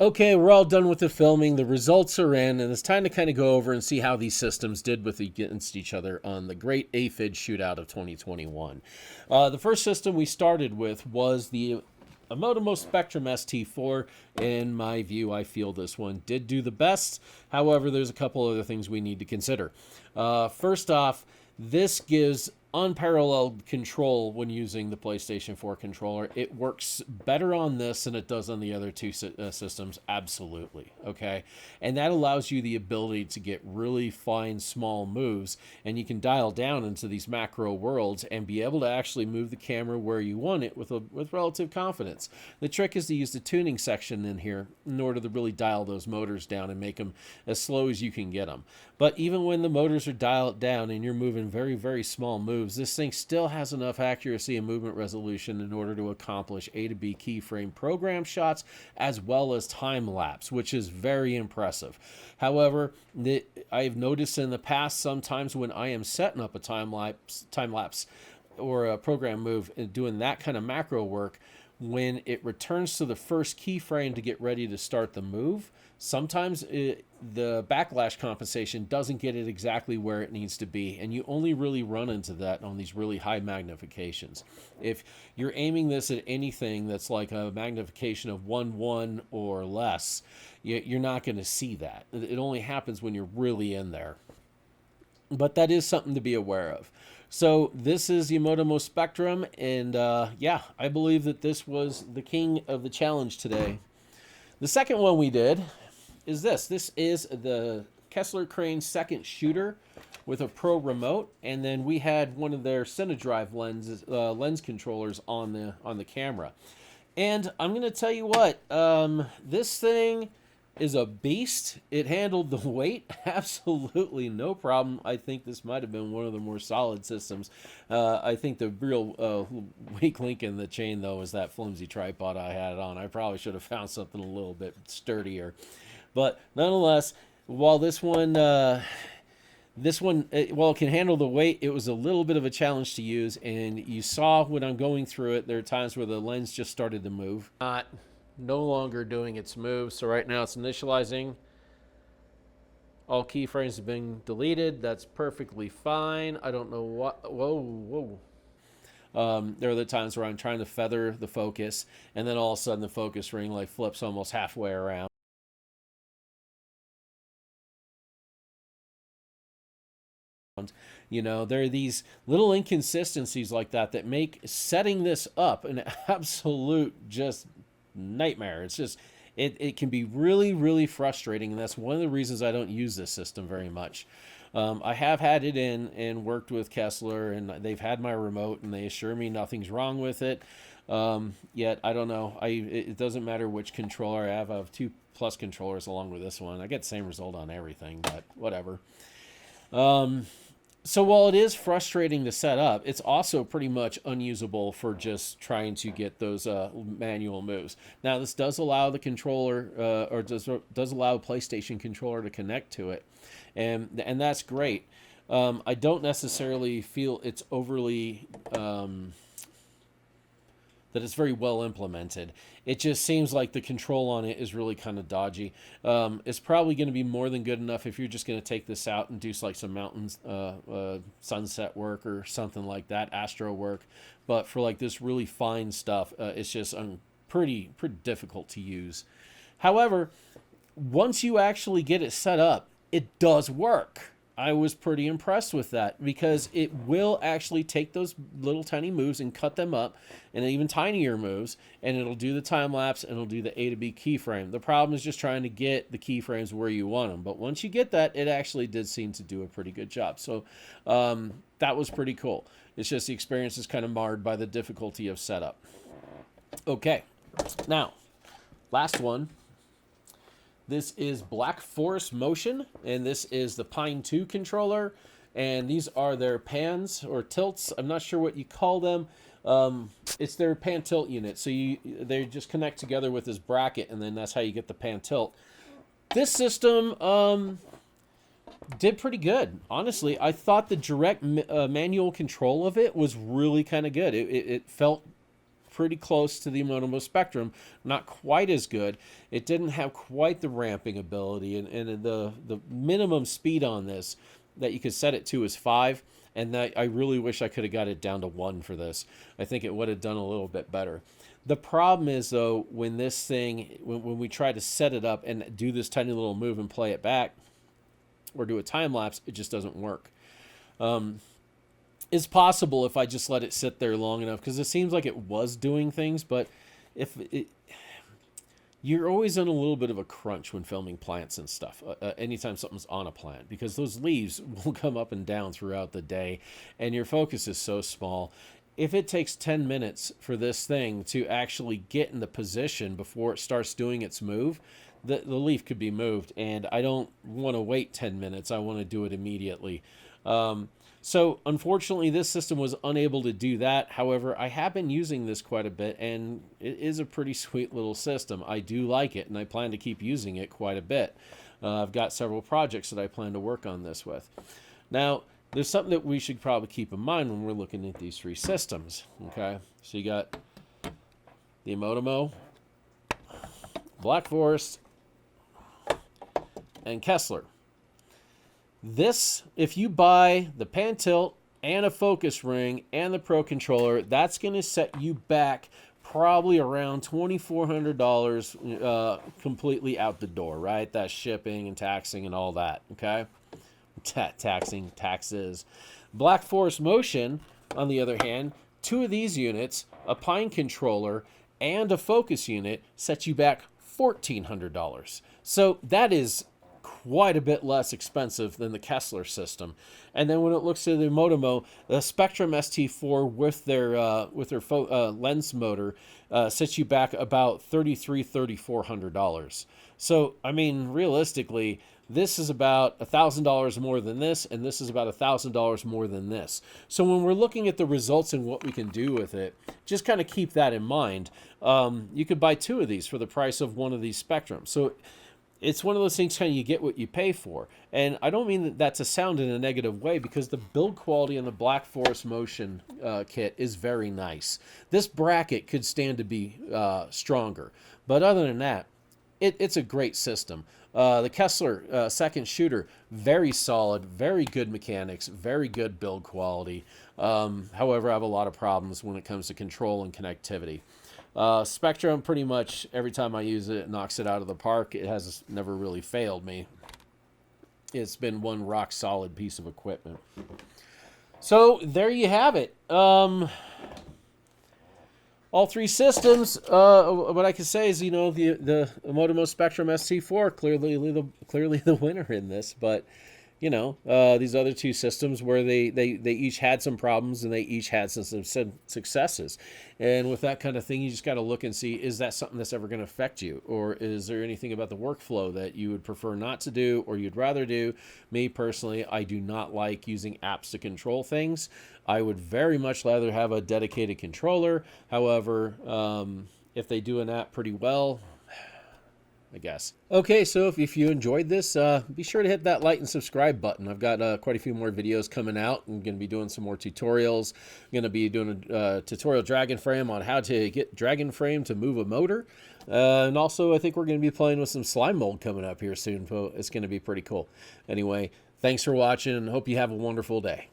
Okay, we're all done with the filming. The results are in, and it's time to kind of go over and see how these systems did against each other on the great aphid shootout of 2021. The first system we started with was the eMotimo Spectrum ST4. In my view, I feel this one did do the best. However, there's a couple other things we need to consider. First off, this gives unparalleled control when using the PlayStation 4 controller. It works better on this than it does on the other two systems, absolutely, okay? And that allows you the ability to get really fine, small moves, and you can dial down into these macro worlds and be able to actually move the camera where you want it with relative confidence. The trick is to use the tuning section in here in order to really dial those motors down and make them as slow as you can get them. But even when the motors are dialed down and you're moving very, very small moves, this thing still has enough accuracy and movement resolution in order to accomplish A to B keyframe program shots as well as time lapse, which is very impressive. However, I've noticed in the past sometimes when I am setting up a time lapse or a program move and doing that kind of macro work, when it returns to the first keyframe to get ready to start the move, sometimes the backlash compensation doesn't get it exactly where it needs to be, and you only really run into that on these really high magnifications. If you're aiming this at anything that's like a magnification of 1:1 or less, you're not going to see that. It only happens when you're really in there. But that is something to be aware of. So this is the eMotimo Spectrum, and yeah, I believe that this was the king of the challenge today. The second one we did is this. This is the Kessler Crane second shooter with a Pro remote, and then we had one of their CineDrive lens controllers on the camera. And I'm going to tell you what, this thing is a beast. It handled the weight absolutely no problem. I think this might have been one of the more solid systems. I think the real weak link in the chain, though, is that flimsy tripod I had it on. I probably should have found something a little bit sturdier. But nonetheless, while while it can handle the weight, it was a little bit of a challenge to use. And you saw when I'm going through it, there are times where the lens just started to move. No longer doing its move. So right now it's initializing. All keyframes have been deleted. That's perfectly fine. I don't know what. Whoa. There are the times where I'm trying to feather the focus, and then all of a sudden the focus ring like flips almost halfway around. You know, there are these little inconsistencies like that make setting this up an absolute just nightmare. It's just it can be really, really frustrating, and that's one of the reasons I don't use this system very much. I have had it in and worked with Kessler, and they've had my remote, and they assure me nothing's wrong with it. Yet I don't know. It doesn't matter which controller I have. I have 2+ controllers along with this one. I get the same result on everything, but whatever. So while it is frustrating to set up, it's also pretty much unusable for just trying to get those manual moves. Now, this does allow the controller, or does allow a PlayStation controller to connect to it, and that's great. I don't necessarily feel it's overly that it's very well implemented. It just seems like the control on it is really kind of dodgy. It's probably going to be more than good enough if you're just going to take this out and do like some mountains, sunset work or something like that, astro work. But for like this really fine stuff, it's just pretty difficult to use. However, once you actually get it set up, it does work. I was pretty impressed with that because it will actually take those little tiny moves and cut them up and even tinier moves, and it'll do the time lapse and it'll do the A to B keyframe. The problem is just trying to get the keyframes where you want them. But once you get that, it actually did seem to do a pretty good job. So that was pretty cool. It's just the experience is kind of marred by the difficulty of setup. Okay, now, last one. This is Black Forest Motion, and this is the Pine 2 controller, and these are their pans or tilts. I'm not sure what you call them. It's their pan tilt unit, so they just connect together with this bracket, and then that's how you get the pan tilt. This system did pretty good, honestly. I thought the direct manual control of it was really kind of good. It felt pretty close to the eMotimo Spectrum, not quite as good. It didn't have quite the ramping ability, and the minimum speed on this that you could set it to is 5, and that I really wish I could have got it down to 1 for this. I think it would have done a little bit better. The problem is, though, when this thing, when we try to set it up and do this tiny little move and play it back, or do a time lapse, it just doesn't work. It's possible if I just let it sit there long enough, because it seems like it was doing things, but you're always in a little bit of a crunch when filming plants and stuff, anytime something's on a plant, because those leaves will come up and down throughout the day, and your focus is so small. If it takes 10 minutes for this thing to actually get in the position before it starts doing its move, the leaf could be moved, and I don't want to wait 10 minutes. I want to do it immediately. So unfortunately, this system was unable to do that. However, I have been using this quite a bit, and it is a pretty sweet little system. I do like it, and I plan to keep using it quite a bit. I've got several projects that I plan to work on this with. Now, there's something that we should probably keep in mind when we're looking at these 3 systems. Okay, so you got the eMotimo, Black Forest, and Kessler. This, if you buy the pan tilt and a focus ring and the Pro controller, that's going to set you back probably around $2,400 completely out the door, right? That's shipping and taxing and all that, okay? Taxing, taxes. Black Forest Motion, on the other hand, 2 of these units, a Pine controller and a focus unit, set you back $1,400. So that is quite a bit less expensive than the Kessler system. And then when it looks to the eMotimo, the Spectrum ST4 with their lens motor sets you back about $3,400. So I mean, realistically, this is about $1,000 more than this, and this is about $1,000 more than this. So when we're looking at the results and what we can do with it, just kind of keep that in mind. You could buy 2 of these for the price of 1 of these Spectrums. So it's one of those things, kind of, you get what you pay for. And I don't mean that to sound in a negative way, because the build quality on the Black Forest Motion kit is very nice. This bracket could stand to be stronger. But other than that, it's a great system. The Kessler second shooter, very solid, very good mechanics, very good build quality. However, I have a lot of problems when it comes to control and connectivity. Spectrum, pretty much every time I use it, it knocks it out of the park. It has never really failed me. It's been one rock solid piece of equipment. So there you have it. All 3 systems. What I can say is, you know, the eMotimo Spectrum ST4 clearly the winner in this, but you know, these other 2 systems where they each had some problems and they each had some successes. And with that kind of thing, you just got to look and see, is that something that's ever going to affect you? Or is there anything about the workflow that you would prefer not to do or you'd rather do? Me personally, I do not like using apps to control things. I would very much rather have a dedicated controller. However, if they do an app pretty well, I guess. Okay, so if you enjoyed this, be sure to hit that like and subscribe button. I've got quite a few more videos coming out. I'm going to be doing some more tutorials. I'm going to be doing a tutorial Dragon Frame on how to get Dragon Frame to move a motor. And also, I think we're going to be playing with some slime mold coming up here soon. So it's going to be pretty cool. Anyway, thanks for watching, and hope you have a wonderful day.